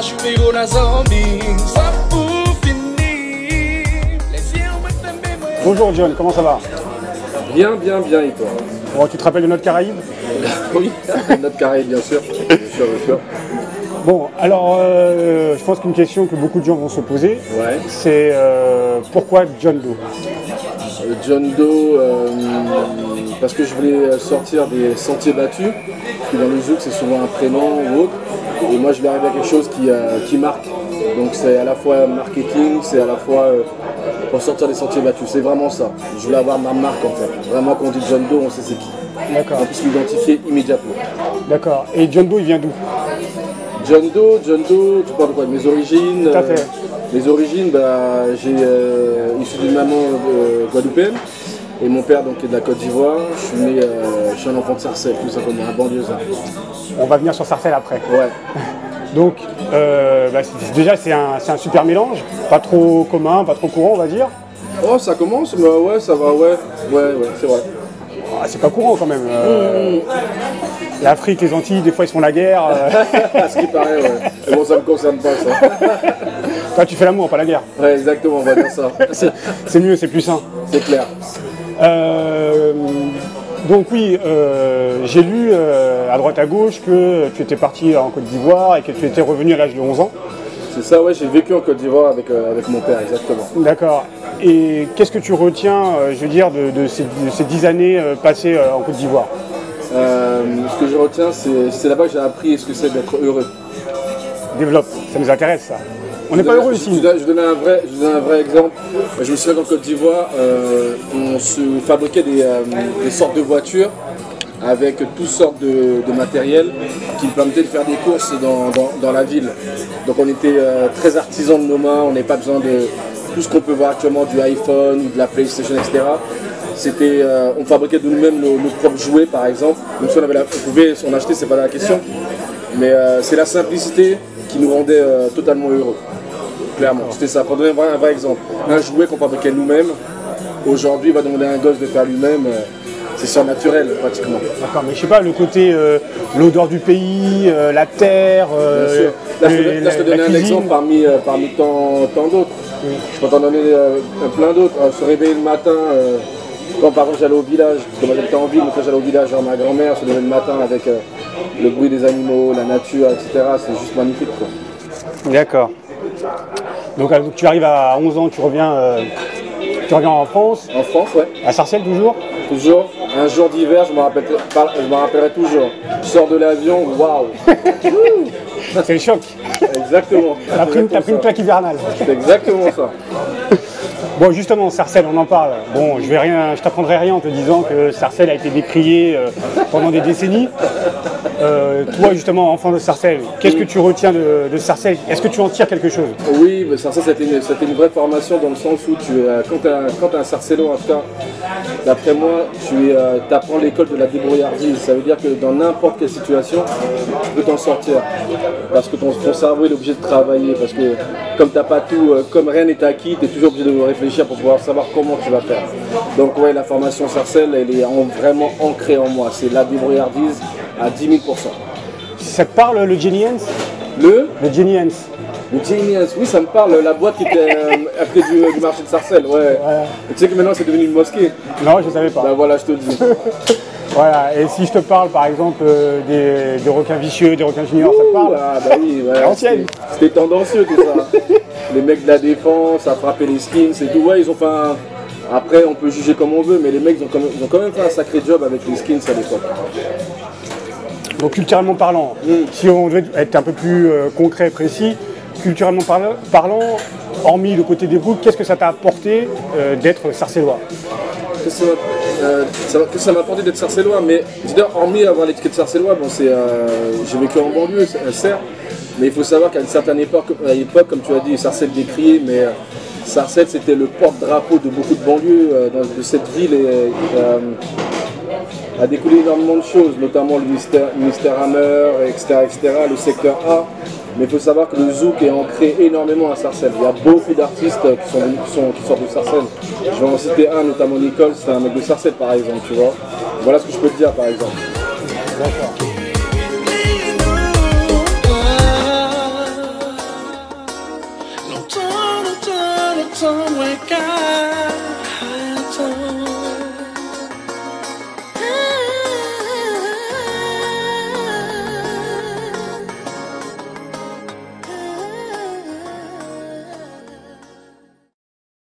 chuveiro na zombie, só pour finir. Les yeux me Bonjour John, comment ça va? Bien, bien, bien, et toi? Bon, tu te rappelles de notre Caraïbe? Oui, notre carré, bien sûr. Bien sûr, bien sûr. Bon, alors je pense qu'une question que beaucoup de gens vont se poser, Ouais. c'est pourquoi John Doe? John Doe, parce que je voulais sortir des sentiers battus, parce que dans le zouk c'est souvent un prénom ou autre, et moi je voulais arriver à quelque chose qui marque. Donc c'est à la fois marketing, c'est à la fois pour sortir des sentiers battus, c'est vraiment ça. Je voulais avoir ma marque en fait. Vraiment quand on dit John Doe, on sait c'est qui. D'accord. On puisse m'identifier immédiatement. D'accord. Et John Doe, il vient d'où? John Doe, tu parles de quoi? De mes origines? Tout à fait. Mes origines, j'ai issu d'une maman guadeloupéenne et mon père donc est de la Côte d'Ivoire. Je suis un enfant de Sarcelles, tout simplement, un banlieusard. On va venir sur Sarcelles après. Ouais. Donc, déjà, c'est un super mélange, pas trop commun, pas trop courant, on va dire. Oh, ça commence, mais ouais, ça va, ouais, c'est vrai. Ah, c'est pas courant quand même. L'Afrique, les Antilles, des fois ils se font la guerre. À ce qui paraît, ouais. Et bon, ça me concerne pas, ça. Toi, tu fais l'amour, pas la guerre. Ouais, exactement, on va dire ça. C'est mieux, c'est plus sain. C'est clair. Donc oui, j'ai lu à droite à gauche que tu étais parti en Côte d'Ivoire et que tu étais revenu à l'âge de 11 ans. C'est ça, ouais, j'ai vécu en Côte d'Ivoire avec mon père, exactement. D'accord. Et qu'est-ce que tu retiens, je veux dire, de ces 10 années passées en Côte d'Ivoire? Ce que je retiens, c'est là-bas que j'ai appris ce que c'est d'être heureux. Développe, ça nous intéresse ça. On n'est pas heureux ici. Je donne un vrai exemple. Je me souviens qu'en Côte d'Ivoire, on se fabriquait des sortes de voitures avec toutes sortes de matériel qui me permettaient de faire des courses dans la ville. Donc on était très artisans de nos mains, on n'avait pas besoin de tout ce qu'on peut voir actuellement, du iPhone ou de la PlayStation, etc. On fabriquait de nous-mêmes nos propres jouets par exemple. Même si on pouvait s'en acheter, c'est pas la question. Mais c'est la simplicité qui nous rendait totalement heureux. Clairement, c'était ça. Pour donner un vrai exemple, un jouet qu'on fabriquait nous-mêmes, aujourd'hui va demander à un gosse de faire lui-même, c'est surnaturel pratiquement. D'accord, mais je sais pas, le côté, l'odeur du pays, la terre, bien sûr. Là, je te donne un exemple parmi tant d'autres. Oui. Je peux t'en donner plein d'autres. Se réveiller le matin, quand par exemple j'allais au village, parce que moi j'habitais en ville, mais quand j'allais au village, genre ma grand-mère se levait le matin avec le bruit des animaux, la nature, etc. C'est juste magnifique, quoi. D'accord. Donc tu arrives à 11 ans, tu reviens en France. En France, ouais. À Sarcelles toujours? Toujours. Un jour d'hiver, je me rappellerai toujours. Je sors de l'avion, waouh. C'est le choc. Exactement. T'as pris une claque hivernale. C'est exactement ça. Bon, justement, Sarcelles, on en parle. Bon, je t'apprendrai rien en te disant que Sarcelles a été décriée pendant des décennies. Toi, justement, enfant de Sarcelles, qu'est-ce que tu retiens de Sarcelles? Est-ce que tu en tires quelque chose? Oui, mais Sarcelles, c'était une vraie formation dans le sens où quand tu es un Sarcellois, en tout cas, d'après moi, tu apprends l'école de la débrouillardise. Ça veut dire que dans n'importe quelle situation, tu peux t'en sortir. Parce que ton cerveau est obligé de travailler. Parce que comme t'as pas tout, comme rien n'est acquis, tu es toujours obligé de réfléchir pour pouvoir savoir comment tu vas faire. Donc ouais, la formation Sarcelles, elle est vraiment ancrée en moi. C'est la débrouillardise à 10 000%. Ça te parle le Jenny Hans? Le Jenny Hans. Le Jenny Hans, oui, ça me parle. La boîte qui était à côté du marché de Sarcelles, ouais. Tu sais que maintenant c'est devenu une mosquée? Non, je ne savais pas. Ben voilà, je te le dis. Voilà, et si je te parle par exemple des requins vicieux, des requins juniors, ça te parle? Ah bah oui, ouais, l'ancienne. C'était tendancieux tout ça. Les mecs de la défense, à frapper les skins et tout. Ouais, ils ont fait un... Après, on peut juger comme on veut, mais les mecs ils ont quand même fait un sacré job avec les skins à l'époque. Donc culturellement parlant, si on devait être un peu plus concret, précis, culturellement parlant, hormis le côté des groupes, qu'est-ce que ça t'a apporté d'être sarcellois? Que ça m'a apporté d'être sarcellois, mais hormis avoir l'étiquette sarcellois, bon, j'ai vécu en banlieue, certes, mais il faut savoir qu'à une certaine époque, comme tu as dit, Sarcelles décrié, mais Sarcelles c'était le porte-drapeau de beaucoup de banlieues de cette ville et a découlé énormément de choses, notamment le ministère Hammer, etc., le secteur A. Mais il faut savoir que le zouk est ancré énormément à Sarcelles. Il y a beaucoup d'artistes qui sortent de Sarcelles. Je vais en citer un, notamment Nicole, c'est un mec de Sarcelles par exemple, tu vois. Voilà ce que je peux te dire par exemple. D'accord.